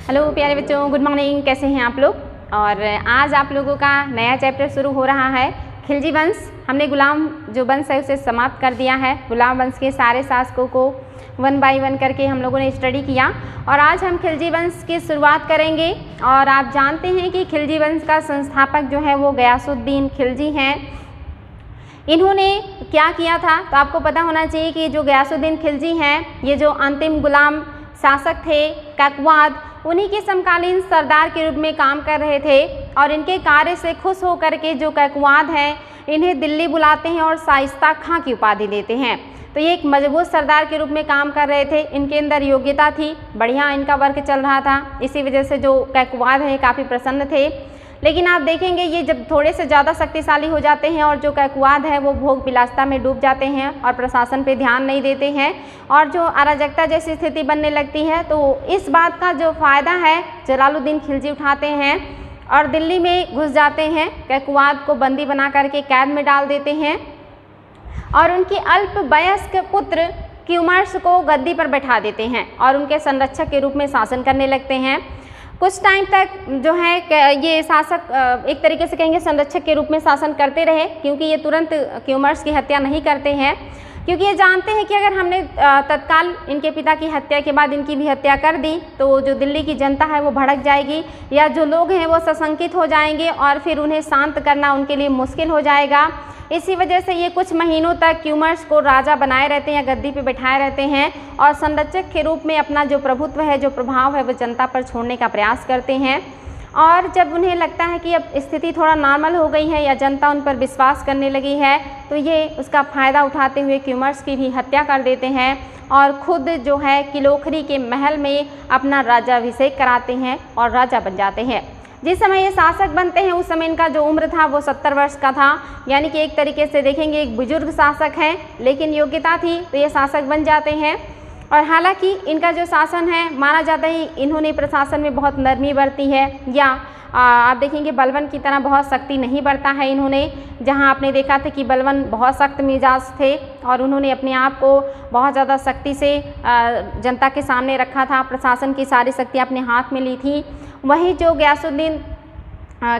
Hello प्यारे बच्चों, good morning. कैसे हैं आप लोग। और आज आप लोगों का नया चैप्टर शुरू हो रहा है, खिलजी वंश। हमने गुलाम जो वंश है उसे समाप्त कर दिया है। गुलाम वंश के सारे शासकों को 1 बाय 1 करके हम लोगों ने स्टडी किया और आज हम खिलजी वंश की शुरुआत करेंगे। और आप जानते हैं कि खिलजी वंश का संस्थापक जो है वो गयासुद्दीन खिलजी हैं। इन्होंने क्या किया था, तो आपको पता होना चाहिए कि जो गयासुद्दीन खिलजी हैं, ये जो अंतिम गुलाम शासक थे कैकवाद, उन्हीं के समकालीन सरदार के रूप में काम कर रहे थे। और इनके कार्य से खुश होकर के जो कैकवाद हैं, इन्हें दिल्ली बुलाते हैं और शाइस्ता खां की उपाधि देते हैं। तो ये एक मजबूत सरदार के रूप में काम कर रहे थे। इनके अंदर योग्यता थी, बढ़िया इनका वर्क चल रहा था। इसी वजह से जो कैकवाद हैं काफ़ी प्रसन्न थे। लेकिन आप देखेंगे ये जब थोड़े से ज़्यादा शक्तिशाली हो जाते हैं और जो कैकवाद है वो भोग विलासिता में डूब जाते हैं और प्रशासन पे ध्यान नहीं देते हैं और जो अराजकता जैसी स्थिति बनने लगती है, तो इस बात का जो फ़ायदा है जलालुद्दीन खिलजी उठाते हैं और दिल्ली में घुस जाते हैं। कैकवाद को बंदी बना करके कैद में डाल देते हैं और उनकी अल्पवयस्क पुत्र क्यूमर्स को गद्दी पर बैठा देते हैं और उनके संरक्षक के रूप में शासन करने लगते हैं। कुछ टाइम तक जो है ये शासक एक तरीके से कहेंगे संरक्षक के रूप में शासन करते रहे, क्योंकि ये तुरंत क्यूमर्स की हत्या नहीं करते हैं, क्योंकि ये जानते हैं कि अगर हमने तत्काल इनके पिता की हत्या के बाद इनकी भी हत्या कर दी तो जो दिल्ली की जनता है वो भड़क जाएगी या जो लोग हैं वो सशंकित हो जाएंगे और फिर उन्हें शांत करना उनके लिए मुश्किल हो जाएगा। इसी वजह से ये कुछ महीनों तक क्यूमर्स को राजा बनाए रहते हैं या गद्दी पे बैठाए रहते हैं और संरक्षक के रूप में अपना जो प्रभुत्व है, जो प्रभाव है, वो जनता पर छोड़ने का प्रयास करते हैं। और जब उन्हें लगता है कि अब स्थिति थोड़ा नॉर्मल हो गई है या जनता उन पर विश्वास करने लगी है, तो ये उसका फ़ायदा उठाते हुए क्यूमर्स की भी हत्या कर देते हैं और ख़ुद जो है किलोखरी के महल में अपना राज्याभिषेक कराते हैं और राजा बन जाते हैं। जिस समय ये शासक बनते हैं उस समय इनका जो उम्र था वो 70 वर्ष का था, यानी कि एक तरीके से देखेंगे एक बुजुर्ग शासक हैं, लेकिन योग्यता थी तो ये शासक बन जाते हैं। और हालांकि इनका जो शासन है माना जाता है इन्होंने प्रशासन में बहुत नरमी बरती है या आप देखेंगे बलवन की तरह बहुत सख्ती नहीं बरता है इन्होंने। जहां आपने देखा था कि बलवन बहुत सख्त मिजाज थे और उन्होंने अपने आप को बहुत ज़्यादा सख्ती से जनता के सामने रखा था, प्रशासन की सारी शक्ति अपने हाथ में ली थी। वहीं जो गयासुद्दीन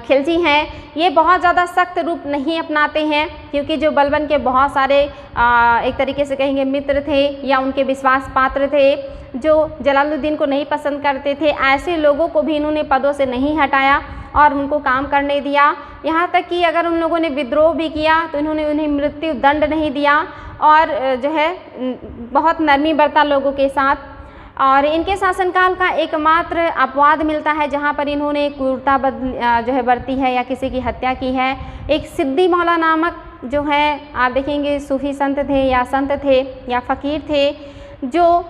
खिलजी हैं ये बहुत ज़्यादा सख्त रूप नहीं अपनाते हैं, क्योंकि जो बलबन के बहुत सारे एक तरीके से कहेंगे मित्र थे या उनके विश्वास पात्र थे जो जलालुद्दीन को नहीं पसंद करते थे, ऐसे लोगों को भी इन्होंने पदों से नहीं हटाया और उनको काम करने दिया। यहाँ तक कि अगर उन लोगों ने विद्रोह भी किया तो इन्होंने उन्हें मृत्यु दंड नहीं दिया और जो है बहुत नरमी बरता लोगों के साथ। और इनके शासनकाल का एकमात्र अपवाद मिलता है जहाँ पर इन्होंने क्रूरता जो है बरती है या किसी की हत्या की है। एक सिद्दी मौला नामक जो है आप देखेंगे सूफी संत थे या संत थे या फ़कीर थे जो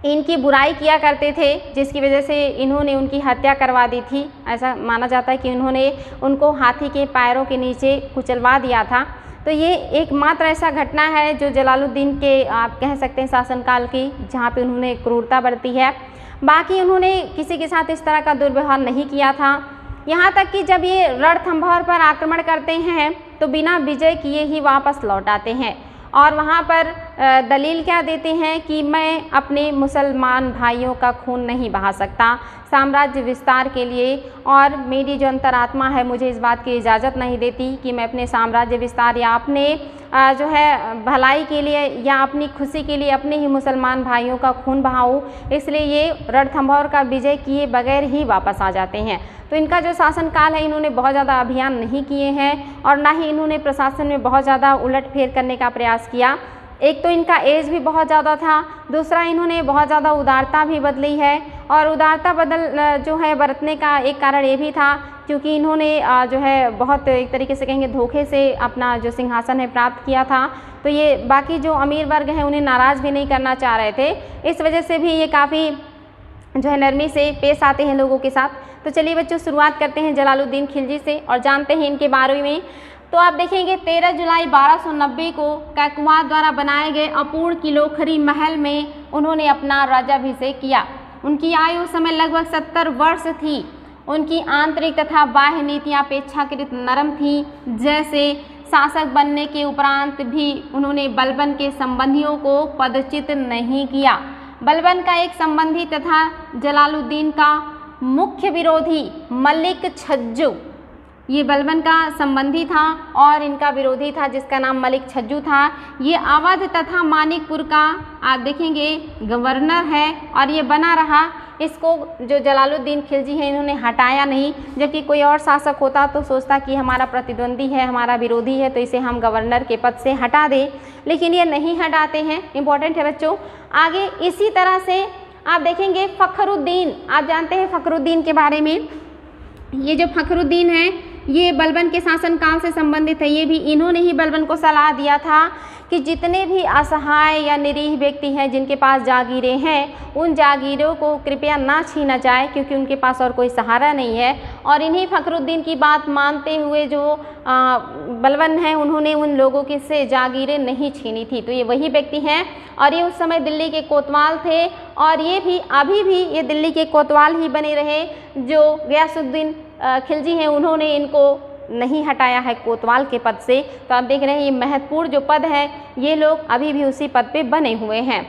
इनकी बुराई किया करते थे, जिसकी वजह से इन्होंने उनकी हत्या करवा दी थी। ऐसा माना जाता है कि उन्होंने उनको हाथी के पैरों के नीचे कुचलवा दिया था। तो ये एकमात्र ऐसा घटना है जो जलालुद्दीन के आप कह सकते हैं शासनकाल की जहाँ पे उन्होंने क्रूरता बरती है। बाकी उन्होंने किसी के साथ इस तरह का दुर्व्यवहार नहीं किया था। यहाँ तक कि जब ये रणथंभौर पर आक्रमण करते हैं तो बिना विजय किए ही वापस लौट आते हैं और वहाँ पर दलील क्या देते हैं कि मैं अपने मुसलमान भाइयों का खून नहीं बहा सकता साम्राज्य विस्तार के लिए, और मेरी जो अंतरात्मा है मुझे इस बात की इजाज़त नहीं देती कि मैं अपने साम्राज्य विस्तार या अपने जो है भलाई के लिए या अपनी खुशी के लिए अपने ही मुसलमान भाइयों का खून बहाऊँ, इसलिए ये रणथंभौर का विजय किए बगैर ही वापस आ जाते हैं। तो इनका जो शासनकाल है इन्होंने बहुत ज़्यादा अभियान नहीं किए हैं और ना ही इन्होंने प्रशासन में बहुत ज़्यादा उलटफेर करने का प्रयास किया। एक तो इनका एज भी बहुत ज़्यादा था, दूसरा इन्होंने बहुत ज़्यादा उदारता भी बदली है और उदारता जो है बरतने का एक कारण ये भी था क्योंकि इन्होंने जो है बहुत एक तरीके से कहेंगे धोखे से अपना जो सिंहासन है प्राप्त किया था। तो ये बाकी जो अमीर वर्ग हैं उन्हें नाराज़ भी नहीं करना चाह रहे थे, इस वजह से भी ये काफ़ी जो है नरमी से पेश आते हैं लोगों के साथ। तो चलिए बच्चों शुरुआत करते हैं जलालुद्दीन खिलजी से और जानते हैं इनके बारे में। तो आप देखेंगे 13 जुलाई 1290 को कैकवाद द्वारा बनाए गए अपूर्ण किलोखरी महल में उन्होंने अपना राज्याभिषेक किया। उनकी आयु उस समय लगभग 70 वर्ष थी। उनकी आंतरिक तथा बाह्य नीतियाँ अपेक्षाकृत नरम थी। जैसे शासक बनने के उपरांत भी उन्होंने बलबन के संबंधियों को पदच्युत नहीं किया। बलबन का एक संबंधी तथा जलालुद्दीन का मुख्य विरोधी मलिक छज्जू, ये बलबन का संबंधी था और इनका विरोधी था जिसका नाम मलिक छज्जू था। ये अवध तथा मानिकपुर का आप देखेंगे गवर्नर है और ये बना रहा। इसको जो जलालुद्दीन खिलजी है इन्होंने हटाया नहीं, जबकि कोई और शासक होता तो सोचता कि हमारा प्रतिद्वंदी है, हमारा विरोधी है, तो इसे हम गवर्नर के पद से हटा दें, लेकिन ये नहीं हटाते हैं। इंपॉर्टेंट है बच्चों। आगे इसी तरह से आप देखेंगे फखरुद्दीन, आप जानते हैं फखरुद्दीन के बारे में। ये जो फखरुद्दीन है ये बलबन के शासनकाल से संबंधित है। ये भी इन्होंने ही बलबन को सलाह दिया था कि जितने भी असहाय या निरीह व्यक्ति हैं जिनके पास जागीरें हैं उन जागीरों को कृपया ना छीना जाए, क्योंकि उनके पास और कोई सहारा नहीं है। और इन्हीं फखरुद्दीन की बात मानते हुए जो बलबन हैं उन्होंने उन लोगों के से जागीरें नहीं छीनी थी। तो ये वही व्यक्ति हैं और ये उस समय दिल्ली के कोतवाल थे और ये भी अभी भी ये दिल्ली के कोतवाल ही बने रहे। जो गयासुद्दीन खिलजी हैं उन्होंने इनको नहीं हटाया है कोतवाल के पद से। तो आप देख रहे हैं ये महत्वपूर्ण जो पद है ये लोग अभी भी उसी पद पे बने हुए हैं।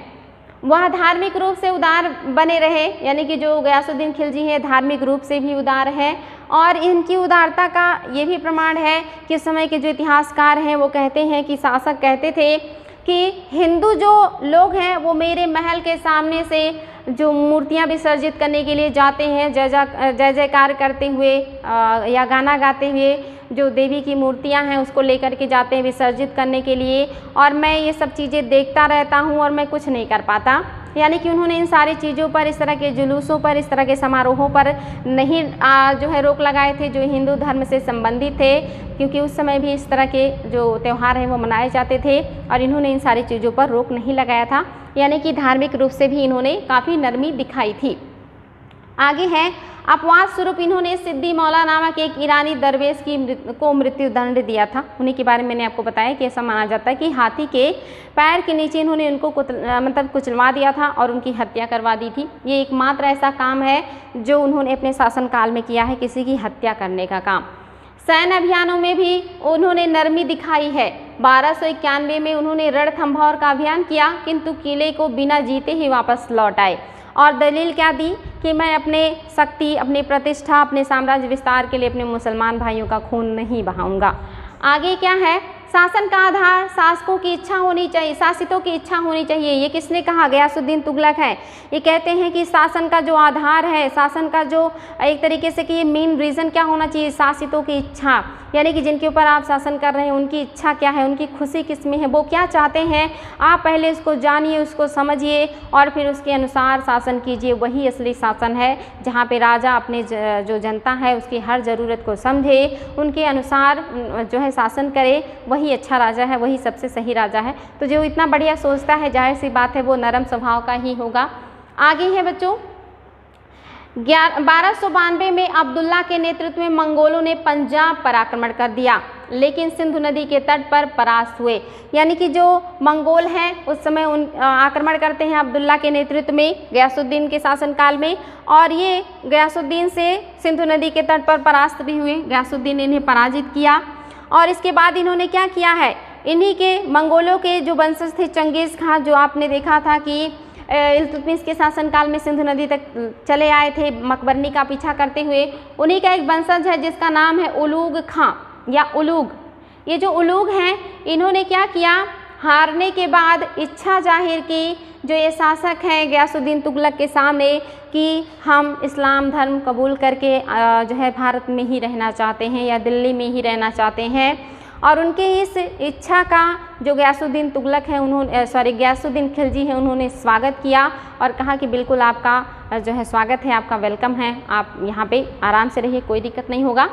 वह धार्मिक रूप से उदार बने रहे, यानी कि जो गयासुद्दीन खिलजी हैं धार्मिक रूप से भी उदार है। और इनकी उदारता का ये भी प्रमाण है कि उस समय के जो इतिहासकार हैं वो कहते हैं कि शासक कहते थे कि हिंदू जो लोग हैं वो मेरे महल के सामने से जो मूर्तियां विसर्जित करने के लिए जाते हैं जय जयकार करते हुए या गाना गाते हुए, जो देवी की मूर्तियां हैं उसको लेकर के जाते हैं विसर्जित करने के लिए, और मैं ये सब चीज़ें देखता रहता हूँ और मैं कुछ नहीं कर पाता। यानी कि उन्होंने इन सारी चीज़ों पर, इस तरह के जुलूसों पर, इस तरह के समारोहों पर नहीं जो है रोक लगाए थे जो हिंदू धर्म से संबंधित थे, क्योंकि उस समय भी इस तरह के जो त्यौहार हैं वो मनाए जाते थे और इन्होंने इन सारी चीज़ों पर रोक नहीं लगाया था। यानी कि धार्मिक रूप से भी इन्होंने काफ़ी नरमी दिखाई थी। आगे है अपवाद स्वरूप इन्होंने सिद्दी मौला नामक एक ईरानी दरवेश को मृत्यु दंड दिया था। उन्हीं के बारे में मैंने आपको बताया कि ऐसा माना जाता है कि हाथी के पैर के नीचे इन्होंने उनको कुचलवा दिया था और उनकी हत्या करवा दी थी। ये एकमात्र ऐसा काम है जो उन्होंने अपने शासनकाल में किया है, किसी की हत्या करने का काम। सैन्य अभियानों में भी उन्होंने नरमी दिखाई है। 1291 में उन्होंने रणथंभौर का अभियान किया, किंतु किले को बिना जीते ही वापस लौट आए और दलील क्या दी कि मैं अपने शक्ति, अपनी प्रतिष्ठा, अपने साम्राज्य विस्तार के लिए अपने मुसलमान भाइयों का खून नहीं बहाऊंगा। आगे क्या है, शासन का आधार शासकों की इच्छा होनी चाहिए, शासितों की इच्छा होनी चाहिए। ये किसने कहा? गयासुद्दीन तुगलक है। ये कहते हैं कि शासन का जो आधार है, शासन का जो एक तरीके से कि ये मेन रीज़न क्या होना चाहिए, शासितों की इच्छा, यानी कि जिनके ऊपर आप शासन कर रहे हैं उनकी इच्छा क्या है, उनकी खुशी किस में है, वो क्या चाहते हैं, आप पहले उसको जानिए, उसको समझिए और फिर उसके अनुसार शासन कीजिए। वही असली शासन है जहाँ पे राजा अपने जो जनता है उसकी हर ज़रूरत को समझे, उनके अनुसार जो है शासन करे, वही अच्छा राजा है, वही सबसे सही राजा है। तो जो इतना बढ़िया सोचता है, जाहिर सी बात है वो नरम स्वभाव का ही होगा। आगे है बच्चों, 1292 में अब्दुल्ला के नेतृत्व में मंगोलों ने पंजाब पर आक्रमण कर दिया, लेकिन सिंधु नदी के तट पर परास्त हुए। यानी कि जो मंगोल हैं उस समय आक्रमण करते हैं अब्दुल्ला के नेतृत्व में गयासुद्दीन के शासनकाल में, और ये गयासुद्दीन से सिंधु नदी के तट पर परास्त भी हुए। गयासुद्दीन ने इन्हें पराजित किया और इसके बाद इन्होंने क्या किया है, इन्हीं के मंगोलों के जो वंशज थे चंगेज़ खान, जो आपने देखा था कि इल्तुतमिश के शासनकाल में सिंधु नदी तक चले आए थे मकबरनी का पीछा करते हुए, उन्हीं का एक वंशज है जिसका नाम है उलूग खां या उलूग। ये जो उलूग हैं इन्होंने क्या किया, हारने के बाद इच्छा जाहिर की जो ये शासक हैं गयासुद्दीन तुगलक के सामने कि हम इस्लाम धर्म कबूल करके जो है भारत में ही रहना चाहते हैं या दिल्ली में ही रहना चाहते हैं। और उनके इस इच्छा का जो गयासुद्दीन तुगलक है गयासुद्दीन खिलजी हैं उन्होंने स्वागत किया और कहा कि बिल्कुल आपका जो है स्वागत है, आपका वेलकम है, आप यहाँ पे आराम से रहिए, कोई दिक्कत नहीं होगा।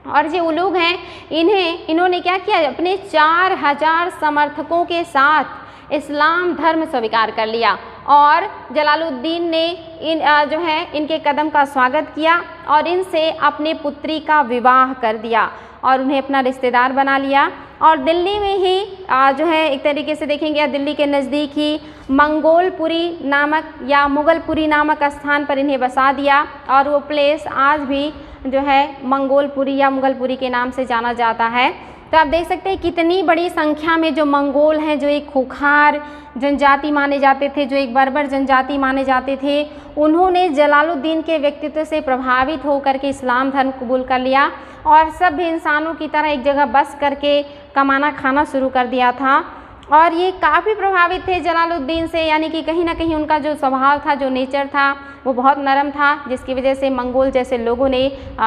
और जो उलूग हैं इन्होंने क्या किया, अपने 4000 समर्थकों के साथ इस्लाम धर्म स्वीकार कर लिया और जलालुद्दीन ने इनके कदम का स्वागत किया और इनसे अपनी पुत्री का विवाह कर दिया और उन्हें अपना रिश्तेदार बना लिया। और दिल्ली में ही जो है एक तरीके से देखेंगे दिल्ली के नज़दीक ही मंगोलपुरी नामक या मुगलपुरी नामक स्थान पर इन्हें बसा दिया और वो प्लेस आज भी जो है मंगोलपुरी या मुगलपुरी के नाम से जाना जाता है। तो आप देख सकते हैं कितनी बड़ी संख्या में जो मंगोल हैं, जो एक खूंखार जनजाति माने जाते थे, जो एक बर्बर जनजाति माने जाते थे, उन्होंने जलालुद्दीन के व्यक्तित्व से प्रभावित होकर के इस्लाम धर्म कबूल कर लिया और सब इंसानों की तरह एक जगह बस करके कमाना खाना शुरू कर दिया था। और ये काफ़ी प्रभावित थे जलालुद्दीन से, यानी कि कहीं ना कहीं उनका जो स्वभाव था, जो नेचर था, वो बहुत नरम था, जिसकी वजह से मंगोल जैसे लोगों ने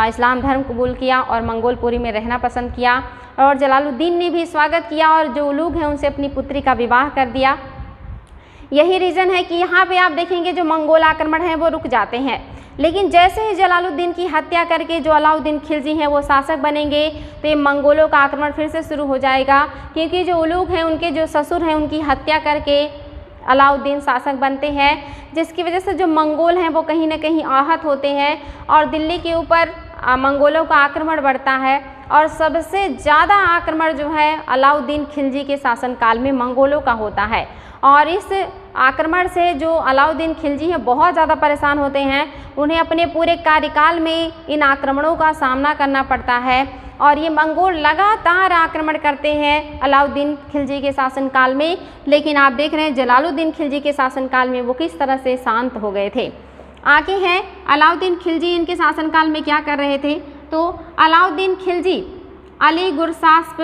इस्लाम धर्म कबूल किया और मंगोलपुरी में रहना पसंद किया। और जलालुद्दीन ने भी स्वागत किया और जो उलूग हैं उनसे अपनी पुत्री का विवाह कर दिया। यही रीज़न है कि यहाँ पे आप देखेंगे जो मंगोल आक्रमण है वो रुक जाते हैं, लेकिन जैसे ही जलालुद्दीन की हत्या करके जो अलाउद्दीन खिलजी हैं वो शासक बनेंगे तो ये मंगोलों का आक्रमण फिर से शुरू हो जाएगा, क्योंकि जो उलूग हैं उनके जो ससुर हैं उनकी हत्या करके अलाउद्दीन शासक बनते हैं, जिसकी वजह से जो मंगोल हैं वो कहीं ना कहीं आहत होते हैं और दिल्ली के ऊपर मंगोलों का आक्रमण बढ़ता है। और सबसे ज़्यादा आक्रमण जो है अलाउद्दीन खिलजी के शासनकाल में मंगोलों का होता है और इस आक्रमण से जो अलाउद्दीन खिलजी हैं बहुत ज़्यादा परेशान होते हैं। उन्हें अपने पूरे कार्यकाल में इन आक्रमणों का सामना करना पड़ता है और ये मंगोल लगातार आक्रमण करते हैं अलाउद्दीन खिलजी के शासनकाल में। लेकिन आप देख रहे हैं जलालुद्दीन खिलजी के शासनकाल में वो किस तरह से शांत हो गए थे। आगे हैं अलाउद्दीन खिलजी, इनके शासनकाल में क्या कर रहे थे। तो अलाउद्दीन खिलजी अली गुरसास्प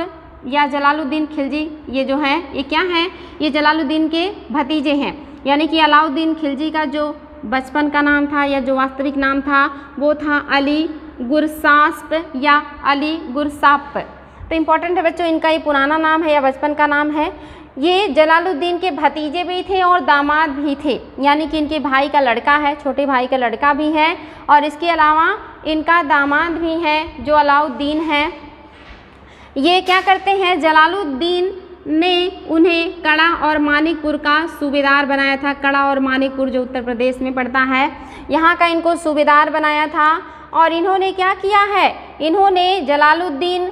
या जलालुद्दीन खिलजी, ये जो है ये क्या है, ये जलालुद्दीन के भतीजे हैं। यानी कि अलाउद्दीन खिलजी का जो बचपन का नाम था या जो वास्तविक नाम था वो था अली गुरसास्प या अली गुरसाप। तो इम्पॉर्टेंट है बच्चों, इनका ये पुराना नाम है या बचपन का नाम है। ये जलालुद्दीन के भतीजे भी थे और दामाद भी थे, यानी कि इनके भाई का लड़का है, छोटे भाई का लड़का भी है और इसके अलावा इनका दामाद भी है जो अलाउद्दीन है। ये क्या करते हैं, जलालुद्दीन ने उन्हें कड़ा और मानिकपुर का सूबेदार बनाया था। कड़ा और मानिकपुर जो उत्तर प्रदेश में पड़ता है, यहाँ का इनको सूबेदार बनाया था। और इन्होंने क्या किया है, इन्होंने जलालुद्दीन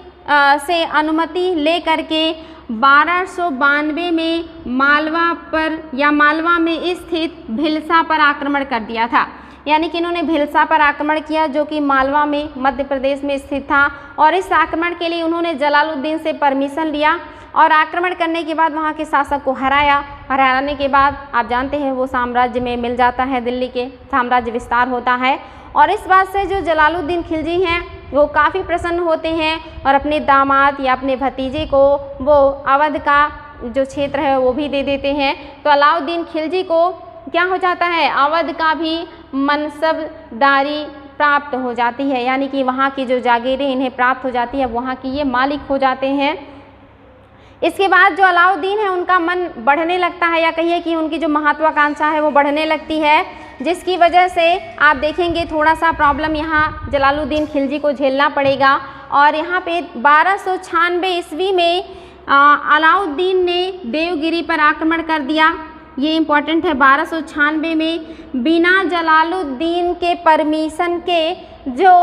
से अनुमति ले करके 1292 में मालवा पर या मालवा में स्थित भिलसा पर आक्रमण कर दिया था। यानी कि इन्होंने भिलसा पर आक्रमण किया जो कि मालवा में मध्य प्रदेश में स्थित था और इस आक्रमण के लिए उन्होंने जलालुद्दीन से परमिशन लिया और आक्रमण करने के बाद वहाँ के शासक को हराया। हराने के बाद आप जानते हैं वो साम्राज्य में मिल जाता है, दिल्ली के साम्राज्य विस्तार होता है। और इस बात से जो जलालुद्दीन खिलजी हैं वो काफ़ी प्रसन्न होते हैं और अपने दामाद या अपने भतीजे को वो अवध का जो क्षेत्र है वो भी दे देते हैं। तो अलाउद्दीन खिलजी को क्या हो जाता है, अवध का भी मनसबदारी प्राप्त हो जाती है, यानी कि वहाँ की जो जागीरें इन्हें प्राप्त हो जाती है, वहाँ की ये मालिक हो जाते हैं। इसके बाद जो अलाउद्दीन है उनका मन बढ़ने लगता है या कहिए कि उनकी जो महत्वाकांक्षा है वो बढ़ने लगती है, जिसकी वजह से आप देखेंगे थोड़ा सा प्रॉब्लम यहाँ जलालुद्दीन खिलजी को झेलना पड़ेगा। और यहाँ पे 1296 ईस्वी में अलाउद्दीन ने देवगिरी पर आक्रमण कर दिया। ये इम्पॉर्टेंट है, 1296 में बिना जलालुद्दीन के परमिशन के जो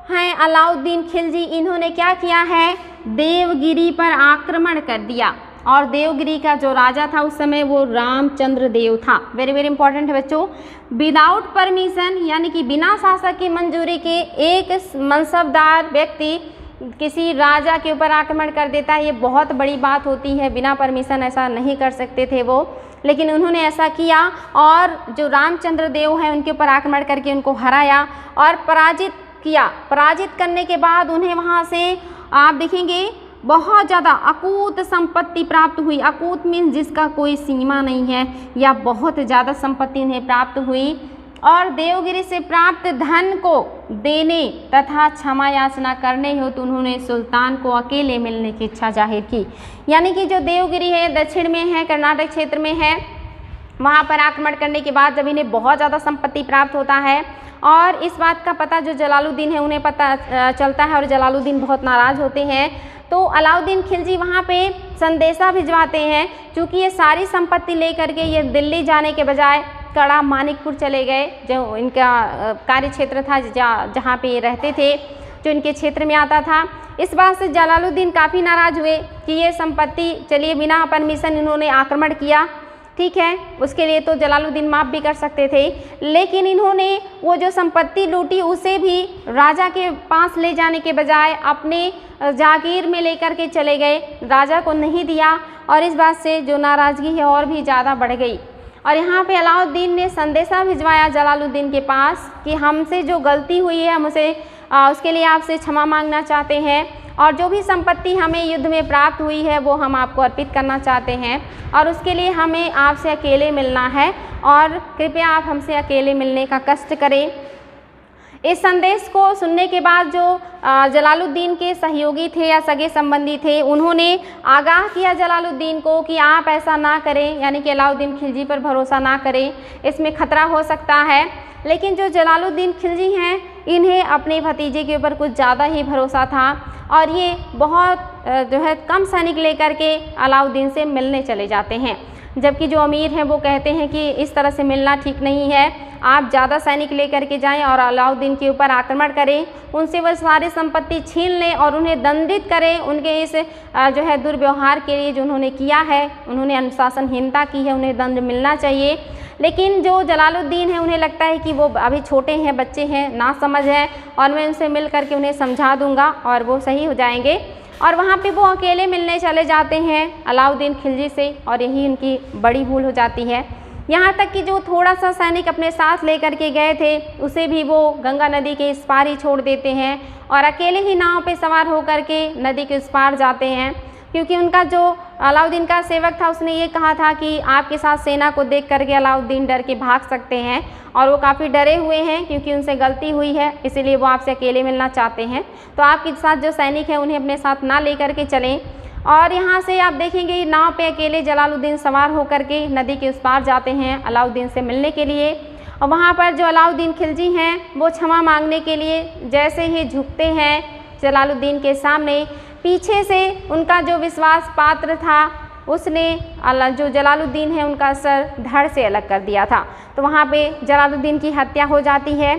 हैं अलाउद्दीन खिलजी, इन्होंने क्या किया है, देवगिरी पर आक्रमण कर दिया। और देवगिरी का जो राजा था उस समय वो रामचंद्र देव था। वेरी वेरी इंपॉर्टेंट है बच्चों। विदाउट परमिशन यानी कि बिना शासक की मंजूरी के एक मनसबदार व्यक्ति किसी राजा के ऊपर आक्रमण कर देता है, ये बहुत बड़ी बात होती है। बिना परमिशन ऐसा नहीं कर सकते थे वो, लेकिन उन्होंने ऐसा किया और जो रामचंद्र देव हैं उनके ऊपर आक्रमण करके उनको हराया और पराजित किया। पराजित करने के बाद उन्हें वहाँ से आप देखेंगे बहुत ज़्यादा अकूत संपत्ति प्राप्त हुई। अकूत मीन्स जिसका कोई सीमा नहीं है, या बहुत ज़्यादा संपत्ति उन्हें प्राप्त हुई। और देवगिरी से प्राप्त धन को देने तथा क्षमा याचना करने हेतु उन्होंने सुल्तान को अकेले मिलने की इच्छा जाहिर की। यानी कि जो देवगिरी है दक्षिण में है, कर्नाटक क्षेत्र में है, वहाँ पर आक्रमण करने के बाद जब इन्हें बहुत ज़्यादा संपत्ति प्राप्त होता है और इस बात का पता जो जलालुद्दीन है उन्हें पता चलता है और जलालुद्दीन बहुत नाराज़ होते हैं, तो अलाउद्दीन खिलजी वहाँ पे संदेशा भिजवाते हैं। चूँकि ये सारी संपत्ति लेकर के ये दिल्ली जाने के बजाय कड़ा मानिकपुर चले गए, जो इनका कार्य क्षेत्र था, जहाँ पे ये रहते थे, जो इनके क्षेत्र में आता था। इस बात से जलालुद्दीन काफ़ी नाराज़ हुए कि ये संपत्ति, चलिए बिना परमिशन इन्होंने आक्रमण किया, ठीक है, उसके लिए तो जलालुद्दीन माफ़ भी कर सकते थे, लेकिन इन्होंने वो जो संपत्ति लूटी उसे भी राजा के पास ले जाने के बजाय अपने जागीर में लेकर के चले गए, राजा को नहीं दिया और इस बात से जो नाराज़गी है और भी ज़्यादा बढ़ गई। और यहाँ पे अलाउद्दीन ने संदेशा भिजवाया जलालुद्दीन के पास कि हमसे जो गलती हुई है हम उसके लिए आपसे क्षमा मांगना चाहते हैं और जो भी संपत्ति हमें युद्ध में प्राप्त हुई है वो हम आपको अर्पित करना चाहते हैं और उसके लिए हमें आपसे अकेले मिलना है और कृपया आप हमसे अकेले मिलने का कष्ट करें। इस संदेश को सुनने के बाद जो जलालुद्दीन के सहयोगी थे या सगे संबंधी थे, उन्होंने आगाह किया जलालुद्दीन को कि आप ऐसा ना करें, यानी कि अलाउद्दीन खिलजी पर भरोसा ना करें, इसमें खतरा हो सकता है। लेकिन जो जलालुद्दीन खिलजी हैं, इन्हें अपने भतीजे के ऊपर कुछ ज़्यादा ही भरोसा था और ये बहुत जो है कम सैनिक लेकर के अलाउद्दीन से मिलने चले जाते हैं, जबकि जो अमीर हैं वो कहते हैं कि इस तरह से मिलना ठीक नहीं है, आप ज़्यादा सैनिक लेकर के जाएं और अलाउद्दीन के ऊपर आक्रमण करें, उनसे वह सारी संपत्ति छीन लें और उन्हें दंडित करें उनके इस जो है दुर्व्यवहार के लिए जो उन्होंने किया है, उन्होंने अनुशासनहीनता की है, उन्हें दंड मिलना चाहिए। लेकिन जो जलालुद्दीन है उन्हें लगता है कि वो अभी छोटे हैं, बच्चे हैं, नासमझ हैं और मैं उनसे मिल करके उन्हें समझा दूंगा और वो सही हो जाएंगे और वहाँ पे वो अकेले मिलने चले जाते हैं अलाउद्दीन खिलजी से और यही उनकी बड़ी भूल हो जाती है। यहाँ तक कि जो थोड़ा सा सैनिक अपने साथ लेकर के गए थे उसे भी वो गंगा नदी के इस पार ही छोड़ देते हैं और अकेले ही नाव पे सवार होकर के नदी के उस पार जाते हैं, क्योंकि उनका जो अलाउद्दीन का सेवक था उसने ये कहा था कि आपके साथ सेना को देख करके अलाउद्दीन डर के भाग सकते हैं और वो काफ़ी डरे हुए हैं क्योंकि उनसे गलती हुई है, इसीलिए वो आपसे अकेले मिलना चाहते हैं। तो आपके साथ जो सैनिक हैं उन्हें अपने साथ ना लेकर के चलें। और यहाँ से आप देखेंगे नाव पे अकेले जलालुद्दीन सवार होकर के नदी के उस पार जाते हैं अलाउद्दीन से मिलने के लिए और वहाँ पर जो अलाउद्दीन खिलजी हैं वो क्षमा मांगने के लिए जैसे ही झुकते हैं जलालुद्दीन के सामने, पीछे से उनका जो विश्वास पात्र था उसने जो जलालुद्दीन है उनका सर धड़ से अलग कर दिया था। तो वहाँ पे जलालुद्दीन की हत्या हो जाती है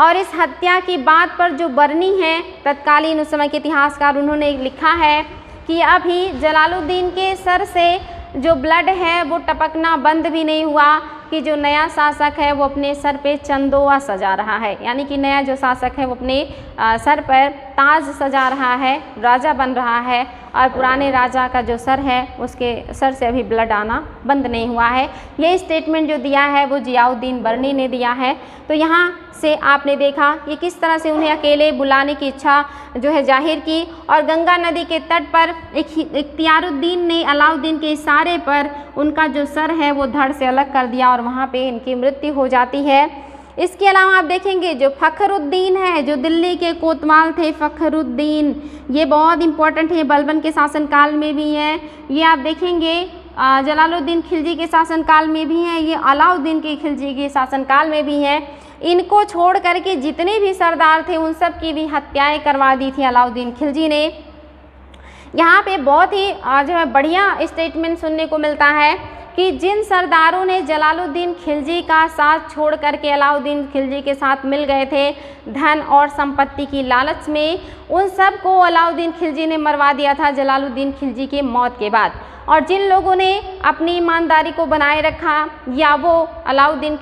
और इस हत्या की बात पर जो बरनी है तत्कालीन उस समय के इतिहासकार उन्होंने लिखा है कि अभी जलालुद्दीन के सर से जो ब्लड है वो टपकना बंद भी नहीं हुआ कि जो नया शासक है वो अपने सर पे चंदोआ सजा रहा है, यानी कि नया जो शासक है वो अपने सर पर ताज सजा रहा है, राजा बन रहा है और पुराने राजा का जो सर है उसके सर से अभी ब्लड आना बंद नहीं हुआ है। ये स्टेटमेंट जो दिया है वो जियाउद्दीन बरनी ने दिया है। तो यहाँ से आपने देखा कि किस तरह से उन्हें अकेले बुलाने की इच्छा जो है जाहिर की और गंगा नदी के तट पर इख्तियारुद्दीन ने अलाउद्दीन के इशारे पर उनका जो सर है वो धड़ से अलग कर दिया और वहाँ पे इनकी मृत्यु हो जाती है। इसके अलावा आप देखेंगे जो फखरुद्दीन है, जो दिल्ली के कोतवाल थे फखरुद्दीन, ये बहुत इंपॉर्टेंट है, बलबन के शासनकाल में भी हैं। ये आप देखेंगे जलालुद्दीन खिलजी के शासनकाल में भी हैं, ये अलाउद्दीन के खिलजी के शासनकाल में भी हैं। इनको छोड़ करके जितने भी सरदार थे उन सब की भी हत्याएं करवा दी थी अलाउद्दीन खिलजी ने। यहाँ पे बहुत ही जो है बढ़िया स्टेटमेंट सुनने को मिलता है कि जिन सरदारों ने जलालुद्दीन खिलजी का साथ छोड़ करके अलाउद्दीन खिलजी के साथ मिल गए थे धन और संपत्ति की लालच में, उन सब को अलाउद्दीन खिलजी ने मरवा दिया था जलालुद्दीन खिलजी की मौत के बाद। और जिन लोगों ने अपनी ईमानदारी को बनाए रखा या वो अलाउद्दीन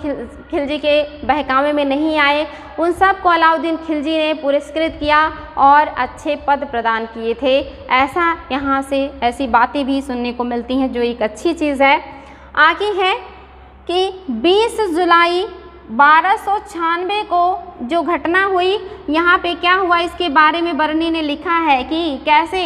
खिलजी के बहकावे में नहीं आए, उन सब को अलाउद्दीन खिलजी ने पुरस्कृत किया और अच्छे पद प्रदान किए थे। ऐसा यहाँ से ऐसी बातें भी सुनने को मिलती हैं जो एक अच्छी चीज़ है। आगे है कि 20 जुलाई 1296 को जो घटना हुई, यहाँ पे क्या हुआ इसके बारे में बरनी ने लिखा है कि कैसे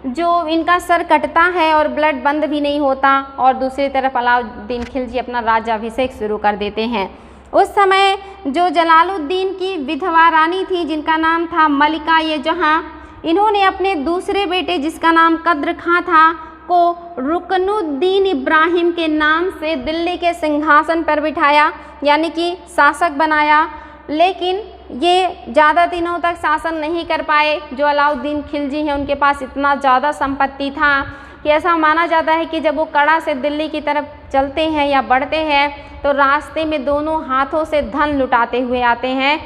जो इनका सर कटता है और ब्लड बंद भी नहीं होता और दूसरी तरफ अलाउद्दीन खिलजी अपना राज्याभिषेक शुरू कर देते हैं। उस समय जो जलालुद्दीन की विधवा रानी थी जिनका नाम था मलिका ये जहाँ, इन्होंने अपने दूसरे बेटे जिसका नाम कद्र खां था को रुकनुद्दीन इब्राहिम के नाम से दिल्ली के सिंहासन पर बिठाया, यानी कि शासक बनाया। लेकिन ये ज़्यादा दिनों तक शासन नहीं कर पाए। जो अलाउद्दीन खिलजी हैं उनके पास इतना ज़्यादा संपत्ति था कि ऐसा माना जाता है कि जब वो कड़ा से दिल्ली की तरफ चलते हैं या बढ़ते हैं तो रास्ते में दोनों हाथों से धन लुटाते हुए आते हैं।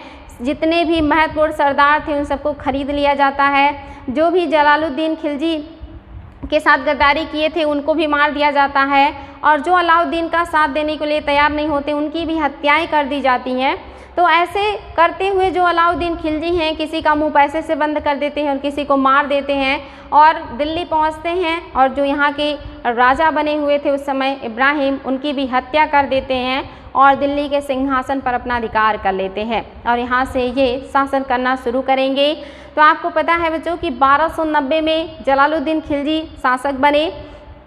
जितने भी महत्वपूर्ण सरदार थे उन सबको खरीद लिया जाता है। जो भी जलालुद्दीन खिलजी के साथ गद्दारी किए थे उनको भी मार दिया जाता है, और जो अलाउद्दीन का साथ देने के लिए तैयार नहीं होते उनकी भी हत्याएं कर दी जाती हैं। तो ऐसे करते हुए जो अलाउद्दीन खिलजी हैं, किसी का मुंह पैसे से बंद कर देते हैं और किसी को मार देते हैं और दिल्ली पहुंचते हैं, और जो यहाँ के राजा बने हुए थे उस समय इब्राहिम, उनकी भी हत्या कर देते हैं और दिल्ली के सिंहासन पर अपना अधिकार कर लेते हैं और यहाँ से ये शासन करना शुरू करेंगे। तो आपको पता है बच्चों कि 1290 में जलालुद्दीन खिलजी शासक बने।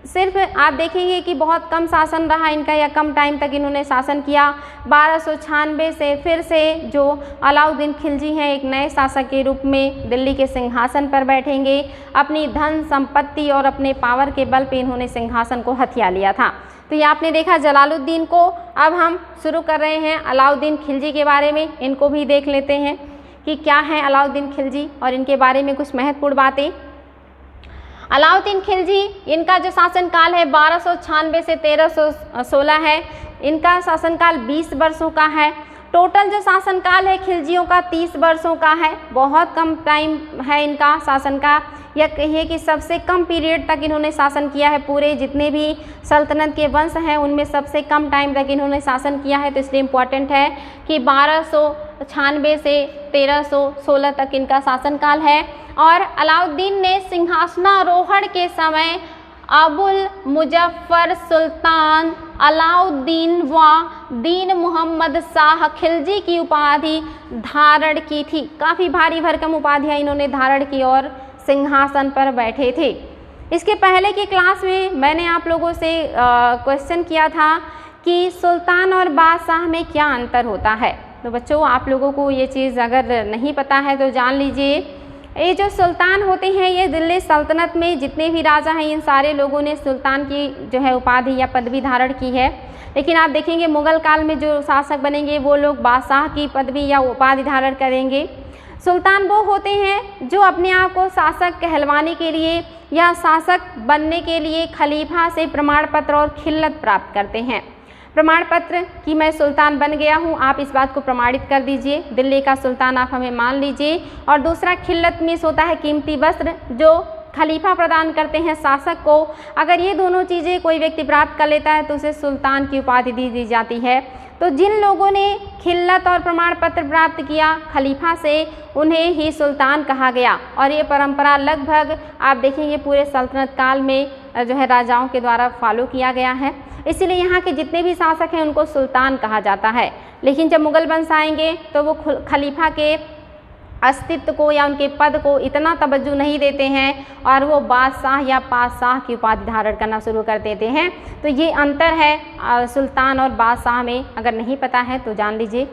सिर्फ आप देखेंगे कि बहुत कम शासन रहा इनका, या कम टाइम तक इन्होंने शासन किया। 1296 से फिर से जो अलाउद्दीन खिलजी हैं एक नए शासक के रूप में दिल्ली के सिंहासन पर बैठेंगे। अपनी धन संपत्ति और अपने पावर के बल पे इन्होंने सिंहासन को हथिया लिया था। तो ये आपने देखा जलालुद्दीन को। अब हम शुरू कर रहे हैं अलाउद्दीन खिलजी के बारे में, इनको भी देख लेते हैं कि क्या है अलाउद्दीन खिलजी और इनके बारे में कुछ महत्वपूर्ण बातें। अलाउद्दीन खिलजी, इनका जो शासनकाल है 1296 से 1316 है। इनका शासनकाल 20 वर्षों का है। टोटल जो शासनकाल है खिलजियों का 30 वर्षों का है। बहुत कम टाइम है इनका शासन का, या कहिए कि सबसे कम पीरियड तक इन्होंने शासन किया है। पूरे जितने भी सल्तनत के वंश हैं उनमें सबसे कम टाइम तक इन्होंने शासन किया है। तो इसलिए इम्पॉर्टेंट है कि 1296 से 1316 तक इनका शासनकाल है। और अलाउद्दीन ने सिंहासनारोहण के समय अबुल मुजफ्फर सुल्तान अलाउद्दीन व दीन मोहम्मद शाह खिलजी की उपाधि धारण की थी। काफ़ी भारी भरकम उपाधियाँ इन्होंने धारण की और सिंहासन पर बैठे थे। इसके पहले की क्लास में मैंने आप लोगों से क्वेश्चन किया था कि सुल्तान और बादशाह में क्या अंतर होता है। तो बच्चों आप लोगों को ये चीज़ अगर नहीं पता है तो जान लीजिए। ये जो सुल्तान होते हैं ये दिल्ली सल्तनत में जितने भी राजा हैं इन सारे लोगों ने सुल्तान की जो है उपाधि या पदवी धारण की है। लेकिन आप देखेंगे मुग़ल काल में जो शासक बनेंगे वो लोग बादशाह की पदवी या उपाधि धारण करेंगे। सुल्तान वो होते हैं जो अपने आप को शासक कहलवाने के लिए या शासक बनने के लिए खलीफा से प्रमाण पत्र और खिल्लत प्राप्त करते हैं। प्रमाण पत्र कि मैं सुल्तान बन गया हूँ, आप इस बात को प्रमाणित कर दीजिए, दिल्ली का सुल्तान आप हमें मान लीजिए। और दूसरा खिल्लत मीन्स होता है कीमती वस्त्र जो खलीफा प्रदान करते हैं शासक को। अगर ये दोनों चीज़ें कोई व्यक्ति प्राप्त कर लेता है तो उसे सुल्तान की उपाधि दी जाती है। तो जिन लोगों ने खिल्लत और प्रमाण पत्र प्राप्त किया खलीफा से उन्हें ही सुल्तान कहा गया। और ये परंपरा लगभग आप देखेंगे पूरे सल्तनत काल में जो है राजाओं के द्वारा फॉलो किया गया है। इसीलिए यहाँ के जितने भी शासक हैं उनको सुल्तान कहा जाता है। लेकिन जब मुग़ल वंश आएंगे तो वो खलीफा के अस्तित्व को या उनके पद को इतना तवज्जो नहीं देते हैं और वो बादशाह या पातशाह की उपाधि धारण करना शुरू कर देते हैं। तो ये अंतर है सुल्तान और बादशाह में, अगर नहीं पता है तो जान लीजिए।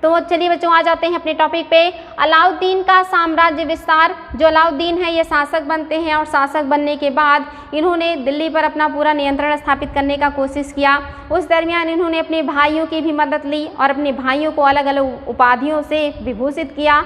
तो चलिए बच्चों आ जाते हैं अपने टॉपिक पे। अलाउद्दीन का साम्राज्य विस्तार। जो अलाउद्दीन है ये शासक बनते हैं और शासक बनने के बाद इन्होंने दिल्ली पर अपना पूरा नियंत्रण स्थापित करने का कोशिश किया। उस दरमियान इन्होंने अपने भाइयों की भी मदद ली और अपने भाइयों को अलग अलग उपाधियों से विभूषित किया।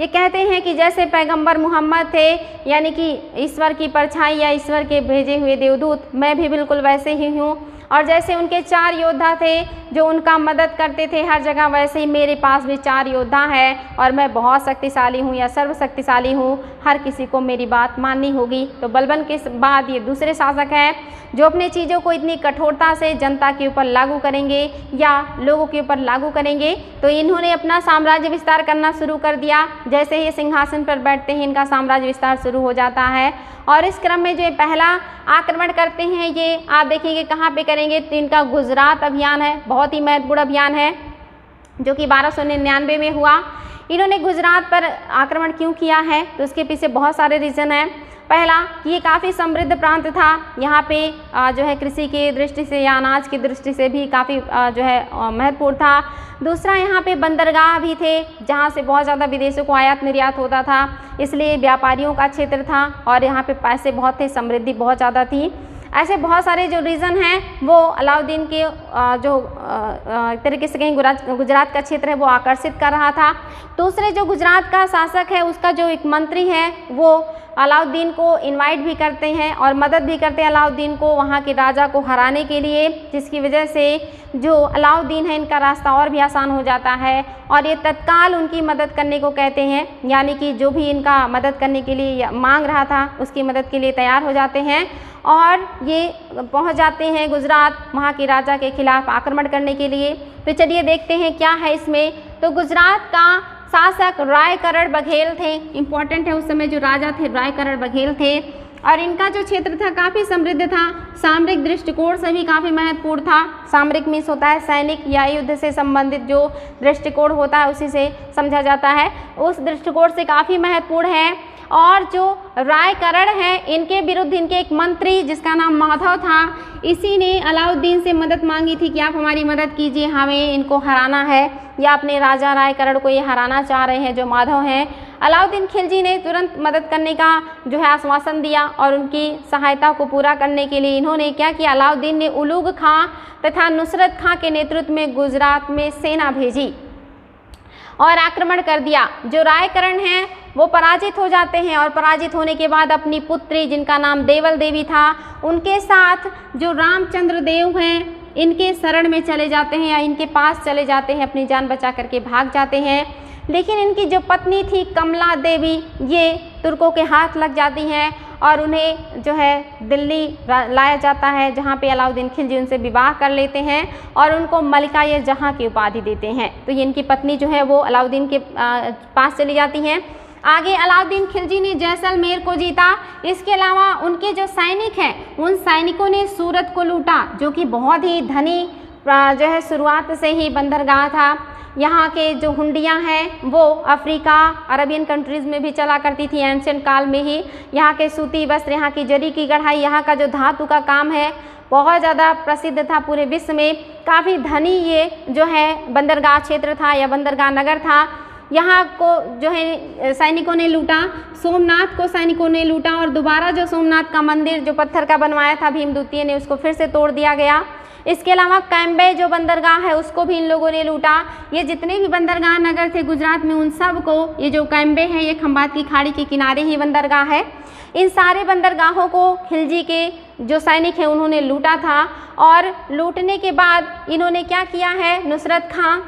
ये कहते हैं कि जैसे पैगंबर मोहम्मद थे यानी कि ईश्वर की परछाई या ईश्वर के भेजे हुए देवदूत, मैं भी बिल्कुल वैसे ही हूँ। और जैसे उनके 4 योद्धा थे जो उनका मदद करते थे हर जगह, वैसे ही मेरे पास भी 4 योद्धा हैं और मैं बहुत शक्तिशाली हूँ या सर्वशक्तिशाली हूँ, हर किसी को मेरी बात माननी होगी। तो बलबन के बाद ये दूसरे शासक हैं जो अपने चीज़ों को इतनी कठोरता से जनता के ऊपर लागू करेंगे या लोगों के ऊपर लागू करेंगे। तो इन्होंने अपना साम्राज्य विस्तार करना शुरू कर दिया। जैसे ये सिंहासन पर बैठते हैं इनका साम्राज्य विस्तार शुरू हो जाता है। और इस क्रम में जो पहला आक्रमण करते हैं ये आप देखेंगे कहाँ पे करेंगे, तो इनका गुजरात अभियान है, बहुत ही महत्वपूर्ण अभियान है जो कि 1299 में हुआ। इन्होंने गुजरात पर आक्रमण क्यों किया है तो उसके पीछे बहुत सारे रीज़न हैं। पहला कि ये काफ़ी समृद्ध प्रांत था, यहाँ पे जो है कृषि की दृष्टि से या अनाज की दृष्टि से भी काफ़ी जो है महत्वपूर्ण था। दूसरा यहाँ पे बंदरगाह भी थे जहाँ से बहुत ज़्यादा विदेशों को आयात निर्यात होता था, इसलिए व्यापारियों का क्षेत्र था और यहाँ पे पैसे बहुत थे, समृद्धि बहुत ज़्यादा थी। ऐसे बहुत सारे जो रीज़न हैं वो अलाउद्दीन के एक तरीके से कहीं गुजरात का क्षेत्र है वो आकर्षित कर रहा था। दूसरे जो गुजरात का शासक है उसका जो एक मंत्री है वो अलाउद्दीन को इनवाइट भी करते हैं और मदद भी करते हैं अलाउद्दीन को वहाँ के राजा को हराने के लिए, जिसकी वजह से जो अलाउद्दीन है इनका रास्ता और भी आसान हो जाता है और ये तत्काल उनकी मदद करने को कहते हैं, यानी कि जो भी इनका मदद करने के लिए मांग रहा था उसकी मदद के लिए तैयार हो जाते हैं और ये पहुंच जाते हैं गुजरात वहाँ के राजा के खिलाफ आक्रमण करने के लिए। तो चलिए देखते हैं क्या है इसमें। तो गुजरात का शासक रायकरण बघेल थे, इम्पॉर्टेंट है, उस समय जो राजा थे रायकरण बघेल थे और इनका जो क्षेत्र था काफ़ी समृद्ध था, सामरिक दृष्टिकोण से भी काफ़ी महत्वपूर्ण था। सामरिक मीन्स होता है सैनिक या युद्ध से संबंधित जो दृष्टिकोण होता है उसी से समझा जाता है, उस दृष्टिकोण से काफ़ी महत्वपूर्ण है। और जो रायकरण है इनके विरुद्ध इनके एक मंत्री जिसका नाम माधव था, इसी ने अलाउद्दीन से मदद मांगी थी कि आप हमारी मदद कीजिए, हमें इनको हराना है, या अपने राजा रायकरण को ये हराना चाह रहे हैं जो माधव हैं। अलाउद्दीन खिलजी ने तुरंत मदद करने का जो है आश्वासन दिया और उनकी सहायता को पूरा करने के लिए इन्होंने क्या किया, अलाउद्दीन ने उलुग खां तथा नुसरत खां के नेतृत्व में गुजरात में सेना भेजी और आक्रमण कर दिया। जो रायकरण हैं वो पराजित हो जाते हैं और पराजित होने के बाद अपनी पुत्री जिनका नाम देवल देवी था उनके साथ जो रामचंद्र देव हैं इनके शरण में चले जाते हैं या इनके पास चले जाते हैं, अपनी जान बचा करके भाग जाते हैं। लेकिन इनकी जो पत्नी थी कमला देवी ये तुर्कों के हाथ लग जाती हैं और उन्हें जो है दिल्ली लाया जाता है, जहाँ पे अलाउद्दीन खिलजी उनसे विवाह कर लेते हैं और उनको मलिका जहाँ की उपाधि देते हैं। तो ये इनकी पत्नी जो है वो अलाउद्दीन के पास चली जाती हैं। आगे अलाउद्दीन खिलजी ने जैसलमेर को जीता। इसके अलावा उनके जो सैनिक हैं उन सैनिकों ने सूरत को लूटा, जो कि बहुत ही धनी जो है शुरुआत से ही बंदरगाह था। यहाँ के जो हुंडियाँ हैं वो अफ्रीका अरबियन कंट्रीज़ में भी चला करती थी एंशिएंट काल में ही। यहाँ के सूती वस्त्र, यहाँ की जरी की कढ़ाई, यहाँ का जो धातु का काम है बहुत ज़्यादा प्रसिद्ध था पूरे विश्व में। काफ़ी धनी ये जो है बंदरगाह क्षेत्र था या बंदरगाह नगर था। यहाँ को जो है सैनिकों ने लूटा, सोमनाथ को सैनिकों ने लूटा और दोबारा जो सोमनाथ का मंदिर जो पत्थर का बनवाया था भीम द्वितीय ने उसको फिर से तोड़ दिया गया। इसके अलावा कैम्बे जो बंदरगाह है उसको भी इन लोगों ने लूटा। ये जितने भी बंदरगाह नगर थे गुजरात में उन सब को, ये जो कैम्बे है ये खंबात की खाड़ी के किनारे ही बंदरगाह है, इन सारे बंदरगाहों को खिलजी के जो सैनिक हैं उन्होंने लूटा था। और लूटने के बाद इन्होंने क्या किया है, नुसरत खां,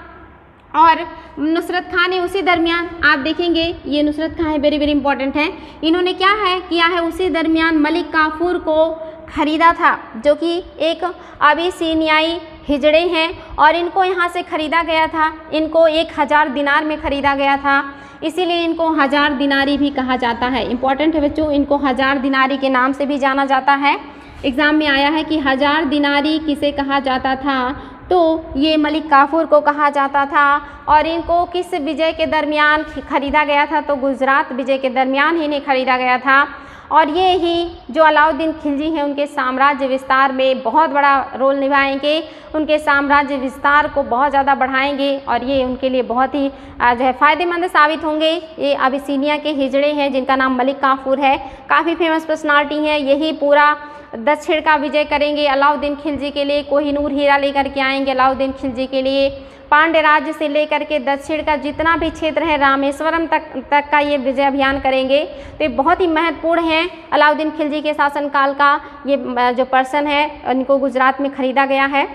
और नुसरत खां ने उसी दरमियान आप देखेंगे ये नुसरत खां है, वेरी वेरी इंपॉर्टेंट है, इन्होंने क्या है किया है उसी दरमियान मलिक काफूर को खरीदा था, जो कि एक अबिसिनियाई हिजड़े हैं और इनको यहाँ से ख़रीदा गया था। इनको 1000 दिनार में ख़रीदा गया था, इसीलिए इनको 1000 दिनारी भी कहा जाता है। इंपॉर्टेंट है बच्चों, इनको 1000 दिनारी के नाम से भी जाना जाता है। एग्ज़ाम में आया है कि 1000 दिनारी किसे कहा जाता था, तो ये मलिक काफूर को कहा जाता था। और इनको किस विजय के दरमियान ख़रीदा गया था, तो गुजरात विजय के दरमियान ही इन्हें ख़रीदा गया था। और ये ही जो अलाउद्दीन खिलजी हैं उनके साम्राज्य विस्तार में बहुत बड़ा रोल निभाएंगे, उनके साम्राज्य विस्तार को बहुत ज़्यादा बढ़ाएंगे और ये उनके लिए बहुत ही जो है फ़ायदेमंद साबित होंगे। ये अबिसिनिया के हिजड़े हैं जिनका नाम मलिक काफूर है, काफ़ी फेमस पर्सनालिटी हैं। यही पूरा दक्षिण का विजय करेंगे अलाउद्दीन खिलजी के लिए, कोहिनूर हीरा लेकर के आएंगे अलाउद्दीन खिलजी के लिए। पांड्य राज्य से लेकर के दक्षिण का जितना भी क्षेत्र है रामेश्वरम तक का ये विजय अभियान करेंगे। तो ये बहुत ही महत्वपूर्ण है अलाउद्दीन खिलजी के शासनकाल का ये जो पर्सन है, इनको गुजरात में खरीदा गया है।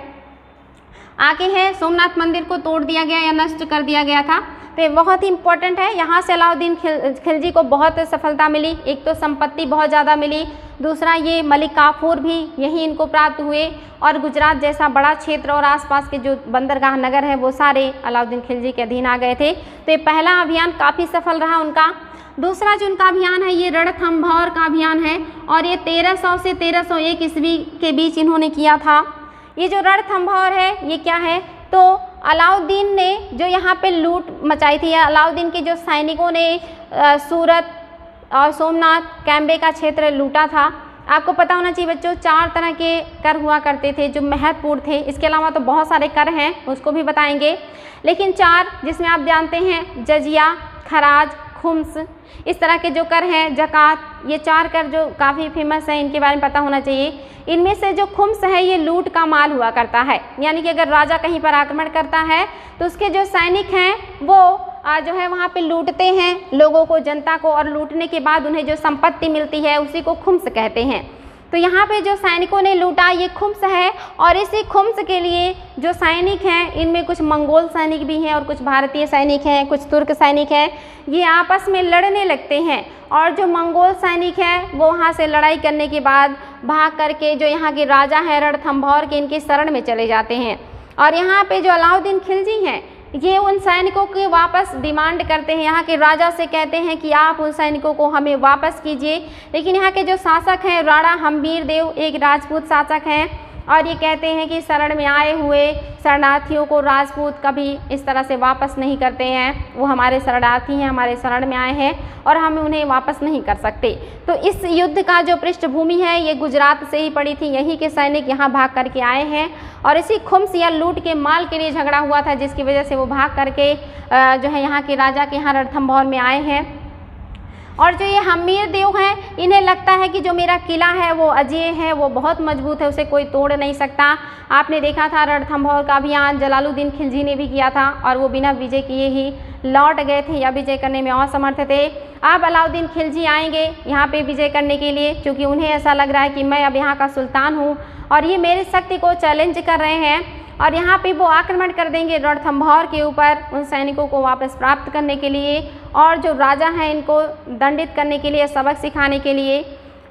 आगे है सोमनाथ मंदिर को तोड़ दिया गया या नष्ट कर दिया गया था, तो ये बहुत ही इंपॉर्टेंट है। यहाँ से अलाउद्दीन खिलजी को बहुत सफलता मिली, एक तो संपत्ति बहुत ज़्यादा मिली, दूसरा ये मलिक काफूर भी यहीं इनको प्राप्त हुए और गुजरात जैसा बड़ा क्षेत्र और आसपास के जो बंदरगाह नगर हैं वो सारे अलाउद्दीन खिलजी के अधीन आ गए थे। तो ये पहला अभियान काफ़ी सफल रहा उनका। दूसरा जो उनका अभियान है ये रणथंभौर का अभियान है और ये 1300 से 1301 ईस्वी के बीच इन्होंने किया था। ये जो रणथंभौर है ये क्या है, तो अलाउद्दीन ने जो यहाँ पे लूट मचाई थी, अलाउद्दीन के जो सैनिकों ने सूरत और सोमनाथ कैम्बे का क्षेत्र लूटा था। आपको पता होना चाहिए बच्चों 4 तरह के कर हुआ करते थे जो महत्वपूर्ण थे, इसके अलावा तो बहुत सारे कर हैं उसको भी बताएंगे, लेकिन 4 जिसमें आप जानते हैं जजिया, खराज, खुम्स, इस तरह के जो कर हैं, ज़कात, ये 4 कर जो काफ़ी फेमस हैं, इनके बारे में पता होना चाहिए। इनमें से जो खुम्स है ये लूट का माल हुआ करता है, यानी कि अगर राजा कहीं पर आक्रमण करता है तो उसके जो सैनिक हैं वो जो है वहाँ पे लूटते हैं लोगों को, जनता को, और लूटने के बाद उन्हें जो संपत्ति मिलती है उसी को खुम्स कहते हैं। तो यहाँ पे जो सैनिकों ने लूटा ये खुम्स है, और इसी खुम्स के लिए जो सैनिक हैं इनमें कुछ मंगोल सैनिक भी हैं और कुछ भारतीय सैनिक हैं, कुछ तुर्क सैनिक हैं, ये आपस में लड़ने लगते हैं। और जो मंगोल सैनिक हैं वो वहाँ से लड़ाई करने के बाद भाग करके जो यहाँ के राजा हैं रणथंभौर के, इनके शरण में चले जाते हैं। और यहाँ पे जो अलाउद्दीन खिलजी हैं ये उन सैनिकों के वापस डिमांड करते हैं, यहाँ के राजा से कहते हैं कि आप उन सैनिकों को हमें वापस कीजिए। लेकिन यहाँ के जो शासक हैं राणा हम्मीर देव एक राजपूत शासक हैं, और ये कहते हैं कि शरण में आए हुए शरणार्थियों को राजपूत कभी इस तरह से वापस नहीं करते हैं, वो हमारे शरणार्थी हैं, हमारे शरण में आए हैं और हम उन्हें वापस नहीं कर सकते। तो इस युद्ध का जो पृष्ठभूमि है ये गुजरात से ही पड़ी थी, यहीं के सैनिक यहाँ भाग करके आए हैं और इसी खुम्स या लूट के माल के लिए झगड़ा हुआ था, जिसकी वजह से वो भाग करके जो है यहाँ के राजा के यहाँ रणथंभौर में आए हैं। और जो ये हम्मीर देव हैं इन्हें लगता है कि जो मेरा किला है वो अजेय है, वो बहुत मजबूत है, उसे कोई तोड़ नहीं सकता। आपने देखा था रणथंभौर का अभियान जलालुद्दीन खिलजी ने भी किया था और वो बिना विजय किए ही लौट गए थे या विजय करने में असमर्थ थे। अब अलाउद्दीन खिलजी आएंगे यहाँ पे विजय करने के लिए, क्योंकि उन्हें ऐसा लग रहा है कि मैं अब यहाँ का सुल्तान हूँ और ये मेरी शक्ति को चैलेंज कर रहे हैं, और यहाँ पे वो आक्रमण कर देंगे रणथंभौर के ऊपर उन सैनिकों को वापस प्राप्त करने के लिए और जो राजा हैं इनको दंडित करने के लिए, सबक सिखाने के लिए।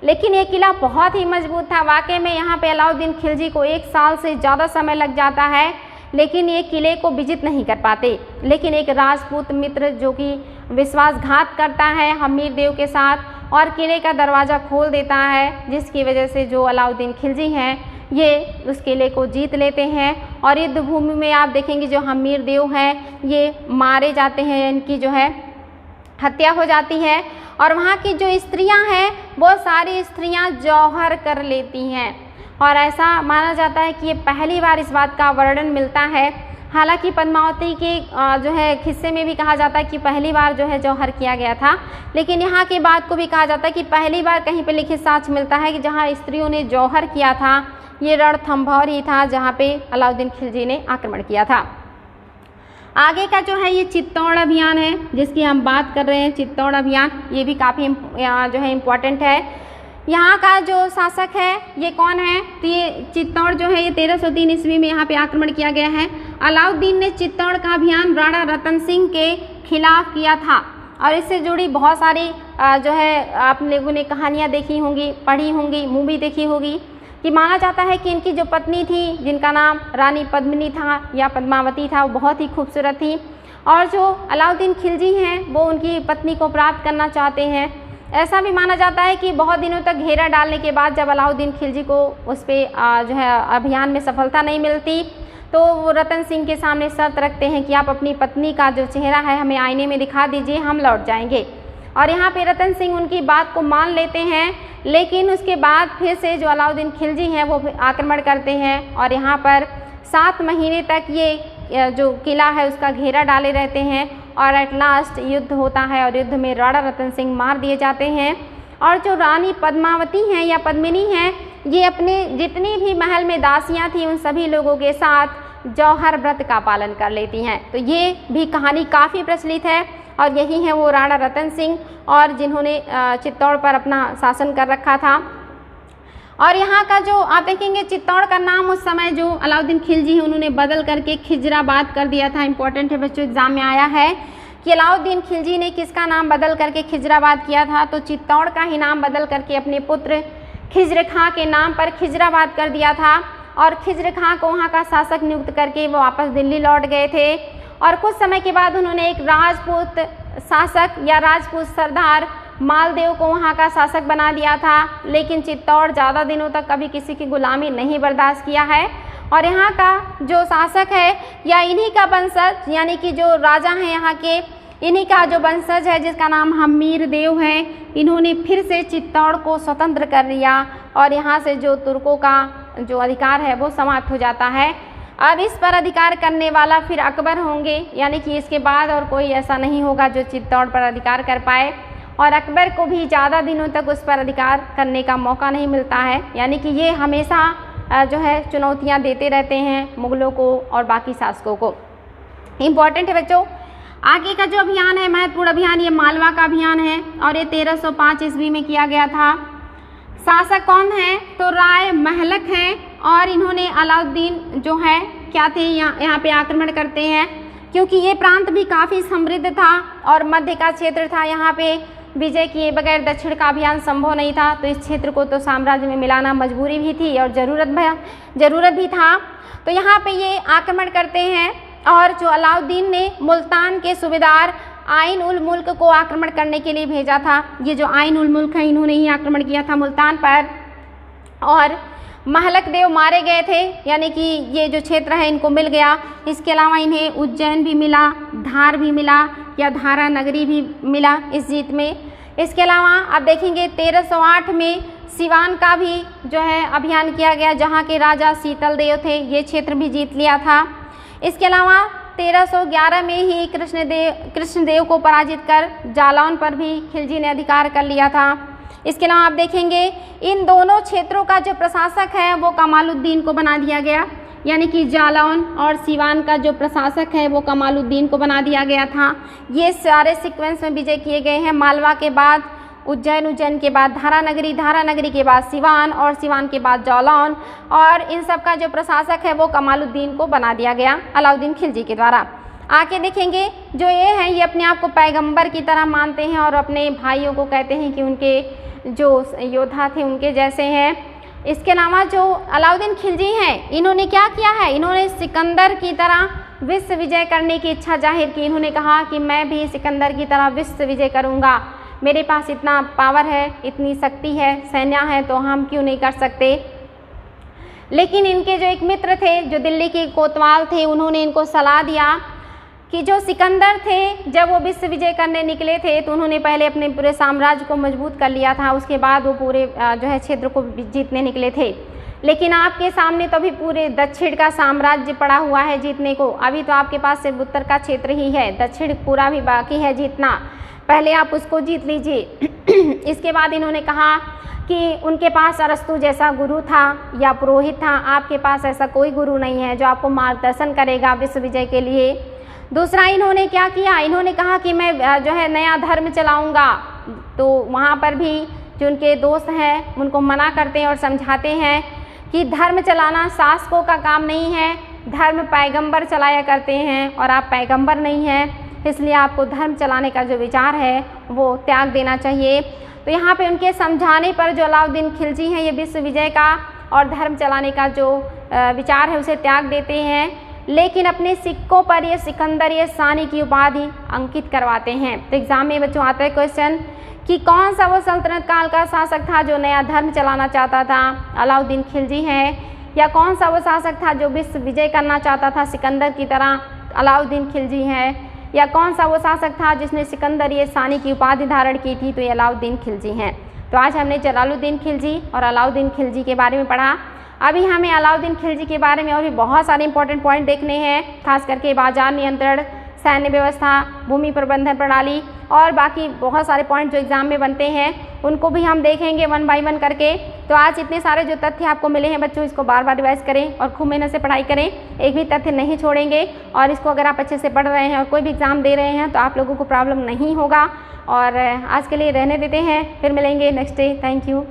लेकिन ये किला बहुत ही मजबूत था। वाकई में यहाँ पे अलाउद्दीन खिलजी को 1 साल से ज़्यादा समय लग जाता है, लेकिन ये किले को विजित नहीं कर पाते। लेकिन एक राजपूत मित्र जो कि विश्वासघात करता है हम्मीर देव के साथ और किले का दरवाज़ा खोल देता है, जिसकी वजह से जो अलाउद्दीन खिलजी हैं ये उस किले को जीत लेते हैं। और युद्ध भूमि में आप देखेंगे जो हम्मीर देव हैं ये मारे जाते हैं, इनकी जो है हत्या हो जाती है। और वहाँ की जो स्त्रियां हैं वो सारी स्त्रियां जौहर कर लेती हैं, और ऐसा माना जाता है कि ये पहली बार इस बात का वर्णन मिलता है। हालांकि पद्मावती के जो है किस्से में भी कहा जाता है कि पहली बार जो है जौहर किया गया था, लेकिन यहाँ की बात को भी कहा जाता है कि पहली बार कहीं पे लिखित साक्ष्य मिलता है कि जहाँ स्त्रियों ने जौहर किया था ये रणथंभौर ही था, जहाँ पे अलाउद्दीन खिलजी ने आक्रमण किया था। आगे का जो है ये चित्तौड़ अभियान है जिसकी हम बात कर रहे हैं। चित्तौड़ अभियान ये भी काफ़ी जो है इम्पोर्टेंट है। यहाँ का जो शासक है ये कौन है, तो ये चित्तौड़ जो है ये 1303 ईस्वी में यहाँ पे आक्रमण किया गया है। अलाउद्दीन ने चित्तौड़ का अभियान राणा रतन सिंह के खिलाफ किया था, और इससे जुड़ी बहुत सारी जो है आप लोगों ने कहानियाँ देखी होंगी, पढ़ी होंगी, मूवी देखी होगी, कि माना जाता है कि इनकी जो पत्नी थी जिनका नाम रानी पद्मिनी था या पद्मावती था, वो बहुत ही खूबसूरत थी, और जो अलाउद्दीन खिलजी हैं वो उनकी पत्नी को प्राप्त करना चाहते हैं। ऐसा भी माना जाता है कि बहुत दिनों तक घेरा डालने के बाद जब अलाउद्दीन खिलजी को उस पर जो है अभियान में सफलता नहीं मिलती तो वो रतन सिंह के सामने शर्त रखते हैं कि आप अपनी पत्नी का जो चेहरा है हमें आईने में दिखा दीजिए, हम लौट जाएंगे। और यहाँ पे रतन सिंह उनकी बात को मान लेते हैं, लेकिन उसके बाद फिर से जो अलाउद्दीन खिलजी हैं वो आक्रमण करते हैं और यहाँ पर 7 महीने तक ये जो किला है उसका घेरा डाले रहते हैं, और एट लास्ट युद्ध होता है और युद्ध में राणा रतन सिंह मार दिए जाते हैं। और जो रानी पद्मावती हैं या पद्मिनी हैं ये अपने जितनी भी महल में दासियाँ थीं उन सभी लोगों के साथ जौहर व्रत का पालन कर लेती हैं। तो ये भी कहानी काफ़ी प्रचलित है, और यही है वो राणा रतन सिंह और जिन्होंने चित्तौड़ पर अपना शासन कर रखा था। और यहाँ का जो आप देखेंगे चित्तौड़ का नाम उस समय जो अलाउद्दीन खिलजी हैं उन्होंने बदल करके खिजराबाद कर दिया था। इंपॉर्टेंट है बच्चों, एग्जाम में आया है कि अलाउद्दीन खिलजी ने किसका नाम बदल करके खिजराबाद किया था, तो चित्तौड़ का ही नाम बदल करके अपने पुत्र खिज्र खां के नाम पर खिजराबाद कर दिया था। और खिज्र खां को वहाँ का शासक नियुक्त करके वो वापस दिल्ली लौट गए थे, और कुछ समय के बाद उन्होंने एक राजपूत शासक या राजपूत सरदार मालदेव को वहाँ का शासक बना दिया था। लेकिन चित्तौड़ ज़्यादा दिनों तक कभी किसी की गुलामी नहीं बर्दाश्त किया है, और यहाँ का जो शासक है या इन्हीं का वंशज यानी कि जो राजा हैं यहाँ के, इन्हीं का जो वंशज है जिसका नाम हम्मीर देव है, इन्होंने फिर से चित्तौड़ को स्वतंत्र कर लिया और यहाँ से जो तुर्कों का जो अधिकार है वो समाप्त हो जाता है। अब इस पर अधिकार करने वाला फिर अकबर होंगे, यानी कि इसके बाद और कोई ऐसा नहीं होगा जो चित्तौड़ पर अधिकार कर पाए, और अकबर को भी ज़्यादा दिनों तक उस पर अधिकार करने का मौका नहीं मिलता है। यानी कि ये हमेशा जो है चुनौतियाँ देते रहते हैं मुग़लों को और बाकी शासकों को। इम्पॉर्टेंट है बच्चों। आगे का जो अभियान है, महत्वपूर्ण अभियान, ये मालवा का अभियान है और ये 1305 ईस्वी में किया गया था। शासक कौन है? तो राय महलक हैं और इन्होंने अलाउद्दीन जो है क्या थे, यहाँ पे आक्रमण करते हैं, क्योंकि ये प्रांत भी काफ़ी समृद्ध था और मध्य का क्षेत्र था। यहाँ पे विजय किए बगैर दक्षिण का अभियान संभव नहीं था, तो इस क्षेत्र को तो साम्राज्य में मिलाना मजबूरी भी थी और ज़रूरत भी था। तो यहाँ पे ये आक्रमण करते हैं और जो अलाउद्दीन ने मुल्तान के सूबेदार आइन उल मुल्क को आक्रमण करने के लिए भेजा था। ये जो आइन उल मुल्क है, इन्होंने ही आक्रमण किया था मुल्तान पर, और महलक देव मारे गए थे, यानी कि ये जो क्षेत्र है इनको मिल गया। इसके अलावा इन्हें उज्जैन भी मिला, धार भी मिला या धारा नगरी भी मिला इस जीत में। इसके अलावा आप देखेंगे 1308 में सिवान का भी जो है अभियान किया गया, जहाँ के राजा शीतल देव थे, ये क्षेत्र भी जीत लिया था। इसके अलावा 1311 में ही कृष्णदेव को पराजित कर जालौन पर भी खिलजी ने अधिकार कर लिया था। इसके अलावा आप देखेंगे इन दोनों क्षेत्रों का जो प्रशासक है वो कमालुद्दीन को बना दिया गया, यानी कि जालौन और सिवान का जो प्रशासक है वो कमालुद्दीन को बना दिया गया था। ये सारे सीक्वेंस में विजय किए गए हैं। मालवा के बाद उज्जैन, उज्जैन के बाद धारा नगरी के बाद सिवान और सिवान के बाद जालौन, और इन सब का जो प्रशासक है वो कमालुद्दीन को बना दिया गया अलाउद्दीन खिलजी के द्वारा। आगे देखेंगे जो ये हैं ये अपने आप को पैगंबर की तरह मानते हैं और अपने भाइयों को कहते हैं कि उनके जो योद्धा थे उनके जैसे हैं। इसके अलावा जो अलाउद्दीन खिलजी हैं, इन्होंने क्या किया है, इन्होंने सिकंदर की तरह विश्व विजय करने की इच्छा जाहिर की। इन्होंने कहा कि मैं भी सिकंदर की तरह विश्व विजय करूंगा, मेरे पास इतना पावर है, इतनी शक्ति है, सैन्य है, तो हम क्यों नहीं कर सकते। लेकिन इनके जो एक मित्र थे जो दिल्ली के कोतवाल थे, उन्होंने इनको सलाह दिया कि जो सिकंदर थे जब वो विश्व विजय करने निकले थे तो उन्होंने पहले अपने पूरे साम्राज्य को मजबूत कर लिया था, उसके बाद वो पूरे जो है क्षेत्र को जीतने निकले थे। लेकिन आपके सामने तो अभी पूरे दक्षिण का साम्राज्य पड़ा हुआ है जीतने को। अभी तो आपके पास सिर्फ उत्तर का क्षेत्र ही है, दक्षिण पूरा भी बाकी है जीतना, पहले आप उसको जीत लीजिए। इसके बाद इन्होंने कहा कि उनके पास अरस्तु जैसा गुरु था या पुरोहित था, आपके पास ऐसा कोई गुरु नहीं है जो आपको मार्गदर्शन करेगा विश्व विजय के लिए। दूसरा इन्होंने क्या किया, इन्होंने कहा कि मैं जो है नया धर्म चलाऊंगा। तो वहाँ पर भी जो उनके दोस्त हैं उनको मना करते हैं और समझाते हैं कि धर्म चलाना शासकों का काम नहीं है, धर्म पैगंबर चलाया करते हैं और आप पैगंबर नहीं हैं, इसलिए आपको धर्म चलाने का जो विचार है वो त्याग देना चाहिए। तो यहाँ पे उनके समझाने पर जो अलाउद्दीन खिलजी हैं ये विश्व विजय का और धर्म चलाने का जो विचार है उसे त्याग देते हैं, लेकिन अपने सिक्कों पर ये सिकंदर ये सानी की उपाधि अंकित करवाते हैं। तो एग्जाम में बच्चों आता है क्वेश्चन कि कौन सा वो सल्तनत काल का शासक था जो नया धर्म चलाना चाहता था, अलाउद्दीन खिलजी है, या कौन सा वो शासक था जो विश्व विजय करना चाहता था सिकंदर की तरह, अलाउद्दीन खिलजी है, या कौन सा वो शासक था जिसने सिकंदर ये सानी की उपाधि धारण की थी, तो ये अलाउद्दीन खिलजी हैं। तो आज हमने जलालुद्दीन खिलजी और अलाउद्दीन खिलजी के बारे में पढ़ा। अभी हमें अलाउद्दीन खिलजी के बारे में और भी बहुत सारे इंपॉर्टेंट पॉइंट देखने हैं, खास करके बाजार नियंत्रण, सैन्य व्यवस्था, भूमि प्रबंधन प्रणाली और बाकी बहुत सारे पॉइंट जो एग्जाम में बनते हैं उनको भी हम देखेंगे 1 बाय 1 करके। तो आज इतने सारे जो तथ्य आपको मिले हैं बच्चों, इसको बार बार रिवाइज करें और खूब मेहनत से पढ़ाई करें, एक भी तथ्य नहीं छोड़ेंगे। और इसको अगर आप अच्छे से पढ़ रहे हैं और कोई भी एग्जाम दे रहे हैं तो आप लोगों को प्रॉब्लम नहीं होगा। और आज के लिए रहने देते हैं, फिर मिलेंगे नेक्स्ट डे। Thank you.